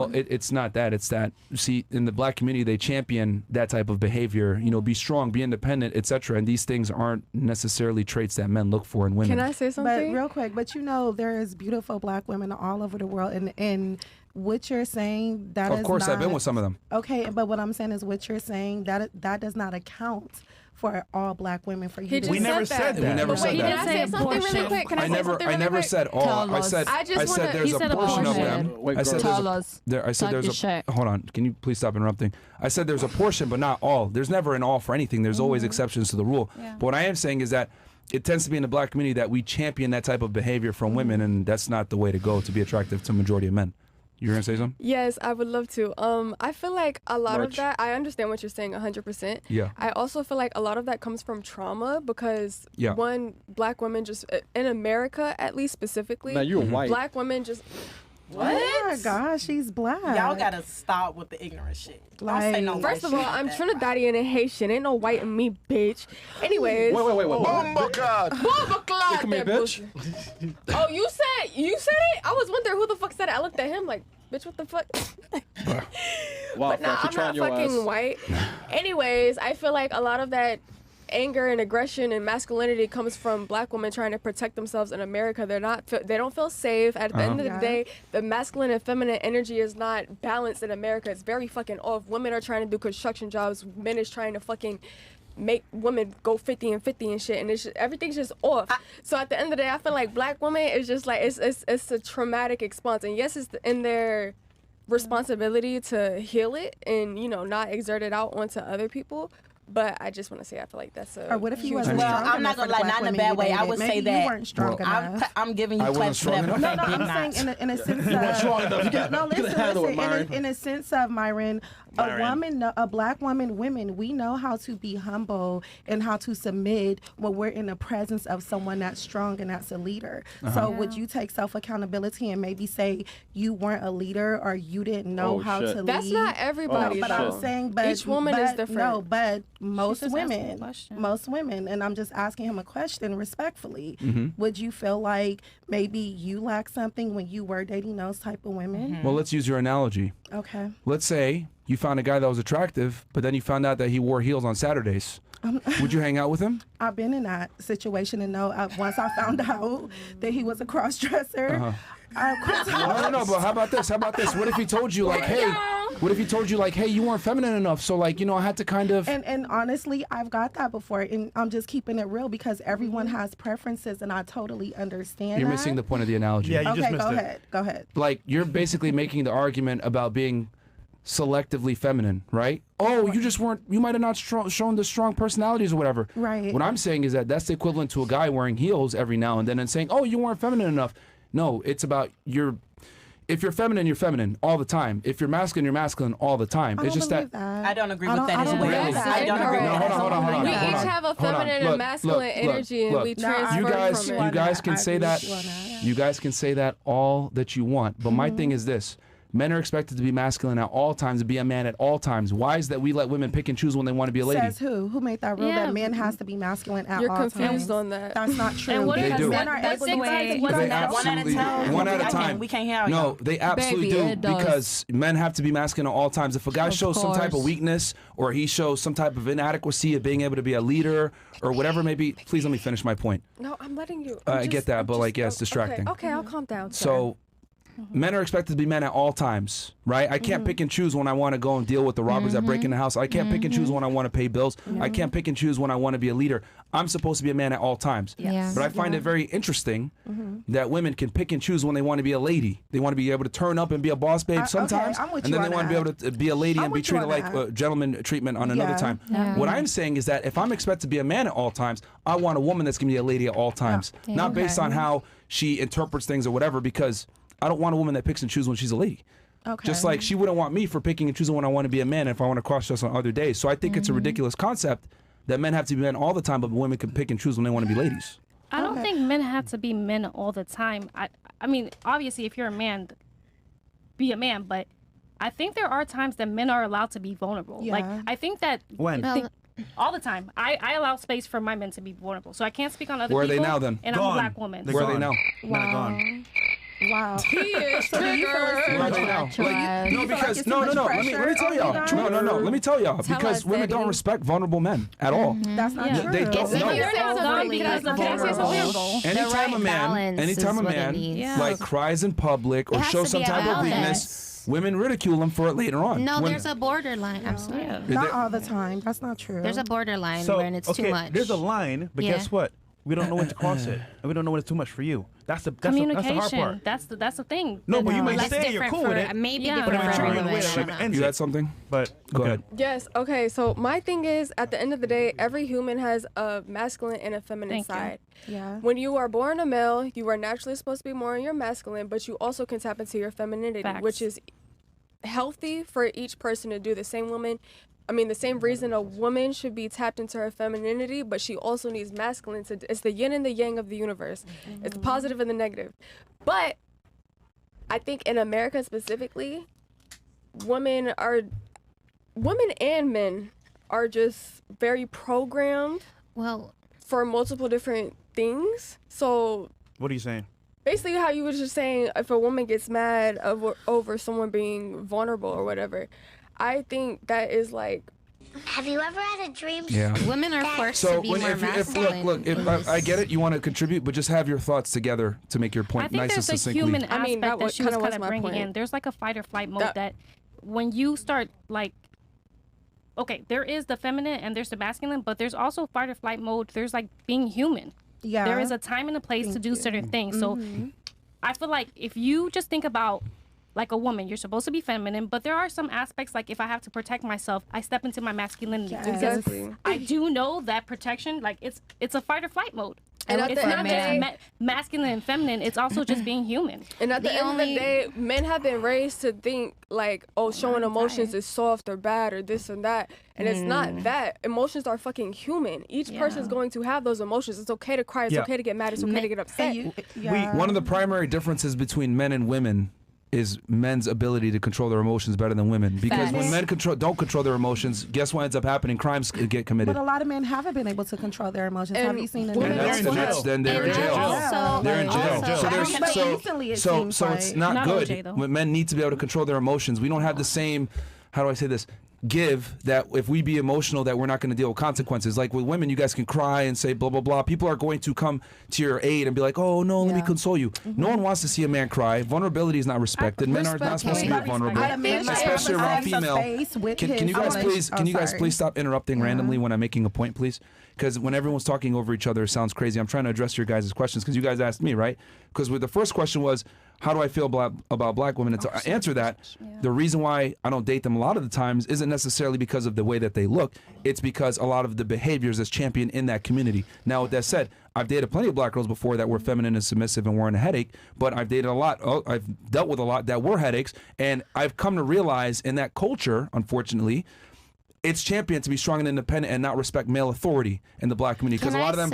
Well, it's not that. It's that, see, in the black community, they champion that type of behavior. You know, be strong, be independent, etc. And these things aren't necessarily traits that men look for in women. Can I say something? But real quick, but you know, there is beautiful black women all over the world, and what you're saying, that is Of course, not, I've been with some of them. Okay, but what I'm saying is, what you're saying, that does not account for all black women. For you, We never said that. We never said Can I that. say something really quick? Can I say something really I never quick? said all. I said there's a portion of them. I said there's a. Hold on. Can you please stop interrupting? I said there's a portion, but not all. There's never an all for anything. There's always exceptions to the rule. Yeah. But what I am saying is that it tends to be in the black community that we champion that type of behavior from women, and that's not the way to go to be attractive to majority of men. You're gonna say something? Yes, I would love to. I feel like a lot of that, I understand what you're saying 100%. Yeah. I also feel like a lot of that comes from trauma because one, black women just, in America at least specifically, Now you're white. black women just, What? Oh my gosh, she's black. Y'all gotta stop with the ignorant shit. Don't say no First white of all, shit I'm like that. Trinidadian and Haitian. Ain't no white in me, bitch. Anyways. Wait. Bomba God. Bomba clot Come here, that bitch. bullshit. Oh, you said it? I was wondering who the fuck said it. I looked at him like, bitch, what the fuck? Wow, But no, I'm not fucking white. Anyways, I feel like a lot of that anger and aggression and masculinity comes from black women trying to protect themselves in America. They don't feel safe. At the end of the day, the masculine and feminine energy is not balanced in America. It's very fucking off. Women are trying to do construction jobs. Men is trying to fucking make women go 50 and 50 and shit, and it's just, everything's just off. So at the end of the day, I feel like black women is just like it's a traumatic response, and yes, it's in their responsibility to heal it and, you know, not exert it out onto other people. But I just want to say, I feel like that's a. Or what if you wasn't Well, strong I'm not enough gonna for the lie, black not in a women bad you way. I dated? would Maybe say that you weren't strong enough. I'm giving you I wasn't credit for that. strong but enough. No, I'm not. saying in a sense You weren't of strong enough. You no, couldn't handle it, Myron. in a sense of Myron, a black women, we know how to be humble and how to submit when we're in the presence of someone that's strong and that's a leader. So would you take self accountability and maybe say you weren't a leader or you didn't know how to lead? That's not everybody. But I'm saying, each woman is different. No, but most just asking a women, question. and I'm just asking him a question respectfully. Would you feel like maybe you lacked something when you were dating those type of women? Well, let's use your analogy. Okay. Let's say you found a guy that was attractive, but then you found out that he wore heels on Saturdays. Would you hang out with him? I've been in that situation, and once I found out that he was a cross-dresser, No, but how about this? What if he told you like, hey, you weren't feminine enough, so like, you know, I had to kind of. And honestly, I've got that before, and I'm just keeping it real because everyone has preferences, and I totally understand. You're that. missing the point of the analogy. Yeah, you just Okay, missed it. go ahead. Like, you're basically making the argument about being selectively feminine, right? Oh, you just weren't, you might have not shown the strong personalities or whatever. Right. What I'm saying is that that's the equivalent to a guy wearing heels every now and then and saying, oh, you weren't feminine enough. No, it's about if you're feminine all the time. If you're masculine all the time. I It's just that. I don't agree with that as well. Really? I don't agree with that. Hold on. We each have a feminine and masculine energy, and we transfer from it. You guys can say that. You guys can say that all that you want, but my thing is this. Men are expected to be masculine at all times, to be a man at all times. Why is that we let women pick and choose when they want to be a lady? Says who? Who made that rule that men has to be masculine at You're all times? You're confused on that. That's not true. And what They do. Men are able to They absolutely do. One at a time. We can't hear you. No, they absolutely Baby, do it does. because men have to be masculine at all times. If a guy shows some type of course. weakness or he shows some type of inadequacy of being able to be a leader or whatever it may be, please let me finish my point. No, I'm letting you. I get that, but like, yeah, it's distracting. Okay, I'll calm down. So men are expected to be men at all times, right? I can't pick and choose when I want to go and deal with the robbers that break in the house. I can't pick and choose when I want to pay bills. I can't pick and choose when I want to be a leader. I'm supposed to be a man at all times. Yeah. But I find it very interesting that women can pick and choose when they want to be a lady. They want to be able to turn up and be a boss babe sometimes, I'm with and you then they on want to be able to be a lady I'm and be with you treated on like that. gentleman treatment on another time. Yeah. What I'm saying is that if I'm expected to be a man at all times, I want a woman that's going to be a lady at all times, not based on how she interprets things or whatever, because I don't want a woman that picks and chooses when she's a lady. Okay. Just like she wouldn't want me for picking and choosing when I want to be a man and if I want to cross-dress on other days. So I think it's a ridiculous concept that men have to be men all the time, but women can pick and choose when they want to be ladies. I don't think men have to be men all the time. I mean, obviously, if you're a man, be a man. But I think there are times that men are allowed to be vulnerable. Yeah. Like, I think that... When? all the time. I allow space for my men to be vulnerable. So I can't speak on other Where are people. they now, then? And I'm a black woman. Where are they now? Men are gone. Wow. He is triggered. Where are they now? Like, no, because no. Let me tell y'all. No. Let me tell y'all. Tell Because us, women don't Daddy. respect vulnerable men at all. That's not Yeah. true. They don't know. You're not vulnerable because the man is vulnerable. Anytime a man Yeah. like cries in public or It has shows to be some a type of balance. weakness, women ridicule him for it later on. No, When- there's a borderline. I'm sorry. Yeah. Not all the time. That's not true. There's a borderline So, when it's okay, too much. there's a line, but Yeah. guess what? We don't know when to cross it, and we don't know when it's too much for you. That's the hard Communication. part. That's the thing. No, but you may That's say you're different cool for with it, maybe Yeah. different But if for you're in a way everyone. that I don't know. ends You it. had something? But Go okay. ahead. Yes. Okay. So my thing is, at the end of the day, every human has a masculine and a feminine Thank you. side. Yeah. When you are born a male, you are naturally supposed to be more in your masculine, but you also can tap into your femininity, Facts. which is healthy for each person to do. The same reason a woman should be tapped into her femininity, but she also needs masculine. It's the yin and the yang of the universe. It's the positive and the negative. But I think in America specifically, women and men are just very programmed Well, for multiple different things. So What are you saying? basically how you were just saying, if a woman gets mad over someone being vulnerable or whatever, I think that is like, Have you ever had a dream? Yeah. women are forced So to be more if masculine. look, I get it, you want to contribute, but just have your thoughts together to make your I point think nice and there's a succinctly. human I mean, aspect that that, was she was kinda kind was of my bringing point. in. There's like a fight or flight mode That- that when you start like, okay, there is the feminine and there's the masculine, but there's also fight or flight mode. There's like being human. Yeah. There is a time and a place to do certain things. So I feel like if you just think about like a woman, you're supposed to be feminine, but there are some aspects like if I have to protect myself, I step into my masculinity. Yes. Because Exactly. I do know that protection, like it's a fight or flight mode. And at it's the not end of the just day- masculine and feminine. It's also just being human. and at the end of the day, men have been raised to think like, oh, showing emotions is soft or bad or this and that. And it's not that. Emotions are fucking human. Each person's going to have those emotions. It's okay to cry. It's Yeah. okay to get mad. It's okay to get upset. One of the primary differences between men and women is men's ability to control their emotions better than women. Because when men don't control their emotions, guess what ends up happening? Crimes get committed. But a lot of men haven't been able to control their emotions. Have you seen the women And news? that's in jail. then they're in And jail. also- They're in jail. also- So there's But so recently it so seems so it's like- not Not good OJ though. when men need to be able to control their emotions. We don't have the same, how do I say this? Give that if we be emotional that we're not going to deal with consequences. Like with women, you guys can cry and say blah blah blah. People are going to come to your aid and be like, oh no, let me Yeah. console you. No one wants to see a man cry. Vulnerability is not respected. Men are not supposed to be Respect. vulnerable, I think especially around female. Can you guys please please stop interrupting randomly when I'm making a point, please? Because when everyone's talking over each other, it sounds crazy. I'm trying to address your guys' questions because you guys asked me, right? Because with the first question was, how do I feel about black women? And to answer that, the reason why I don't date them a lot of the times isn't necessarily because of the way that they look. It's because a lot of the behaviors that's championed in that community. Now, with that said, I've dated plenty of black girls before that were feminine and submissive and weren't a headache, but I've dated a lot, I've dealt with a lot that were headaches, and I've come to realize in that culture, unfortunately, it's championed to be strong and independent and not respect male authority in the black community because Can a lot I of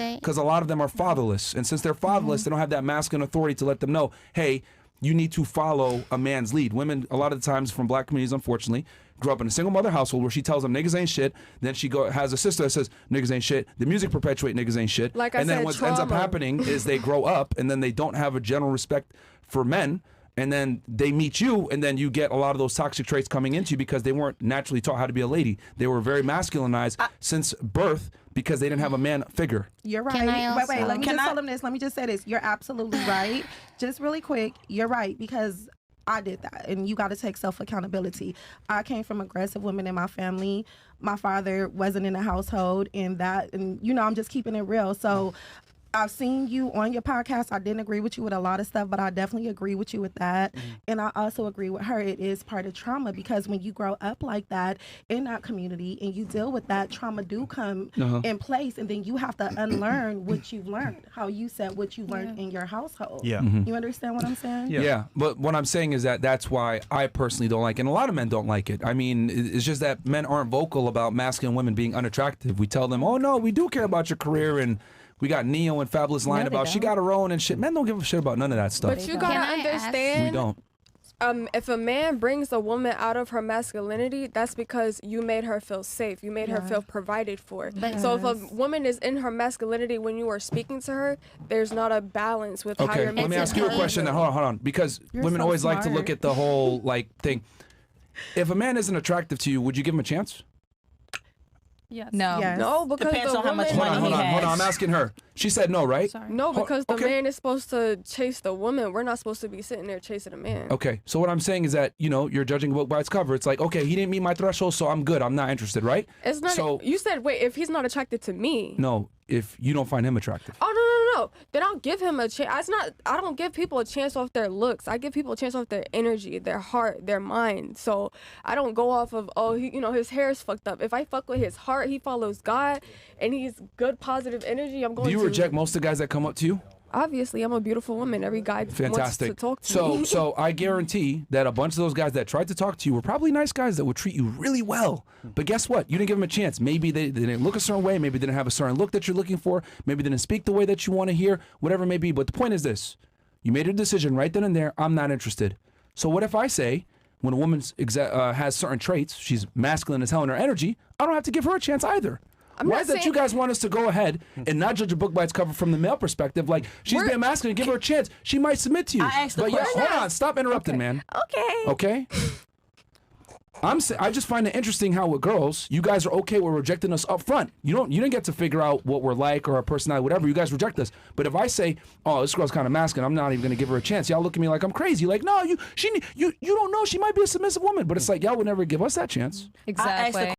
say- them are fatherless, and since they're fatherless, they don't have that masculine authority to let them know, hey, you need to follow a man's lead. Women, a lot of the times from black communities, unfortunately, grew up in a single mother household where she tells them niggas ain't shit. Then she has a sister that says niggas ain't shit. The music perpetuate niggas ain't shit. Like I and then said, what ends up trauma. happening is they grow up and then they don't have a general respect for men. And then they meet you, and then you get a lot of those toxic traits coming into you because they weren't naturally taught how to be a lady. They were very masculinized since birth because they didn't have a man figure. You're right. Can I Wait, also- let me Can just I- tell them this. Let me just say this. You're absolutely right. Just really quick, you're right because I did that, and you got to take self-accountability. I came from aggressive women in my family. My father wasn't in the household, and I'm just keeping it real. So I've seen you on your podcast. I didn't agree with you with a lot of stuff, but I definitely agree with you with that. And I also agree with her. It is part of trauma because when you grow up like that in that community and you deal with that, trauma do come in place, and then you have to unlearn what you've learned, how you said what you learned in your household. Yeah. You understand what I'm saying? Yeah. But what I'm saying is that's why I personally don't like it, and a lot of men don't like it. I mean, it's just that men aren't vocal about masculine women being unattractive. We tell them, oh no, we do care about your career, and we got Neo and Fabulous line they about she don't. got her own and shit. Men don't give a shit about none of that stuff. But you gotta Can I ask- understand. We don't. if a man brings a woman out of her masculinity, that's because you made her feel safe. You made her feel provided for. So if a woman is in her masculinity when you are speaking to her, there's not a balance with how you're. Let me ask you a question. Then hold on, because women always like to look at the whole like thing. If a man isn't attractive to you, would you give him a chance? Yes. No. Yes. No, because Depends the on how much woman- money he has. Hold on. I'm asking her. She said no, right? Sorry. No, because the okay. man is supposed to chase the woman. We're not supposed to be sitting there chasing a man. Okay, so what I'm saying is that, you know, you're judging a book by its cover. It's like, okay, he didn't meet my threshold, so I'm good. I'm not interested, right? It's not. So, You said, wait, if he's not attracted to me. no, if you don't find him attractive. Oh no. Then I'll give him a chance. I don't give people a chance off their looks. I give people a chance off their energy, their heart, their mind. So I don't go off of his hair is fucked up. If I fuck with his heart, he follows God, and he's good positive energy. I'm going. Do you to reject most of the guys that come up to you? Obviously, I'm a beautiful woman. Every guy wants to Fantastic. talk to me. So I guarantee that a bunch of those guys that tried to talk to you were probably nice guys that would treat you really well. But guess what? You didn't give them a chance. Maybe they didn't look a certain way. Maybe they didn't have a certain look that you're looking for. Maybe they didn't speak the way that you want to hear. Whatever it may be. But the point is this: you made a decision right then and there. I'm not interested. So what if I say, when a woman has certain traits, she's masculine as hell in her energy, I don't have to give her a chance either. Why is that you guys want us to go ahead and not judge a book by its cover from the male perspective? Like, she's being masculine, give her a chance. She might submit to you. I asked the But yeah, question. hold on, stop interrupting, man. Okay? I just find it interesting how with girls, you guys are okay with rejecting us up front. You didn't get to figure out what we're like or our personality, whatever. You guys reject us. But if I say, oh, this girl's kind of masculine, I'm not even gonna give her a chance. Y'all look at me like I'm crazy. Like, no, you don't know. She might be a submissive woman. But it's like y'all would never give us that chance. Exactly.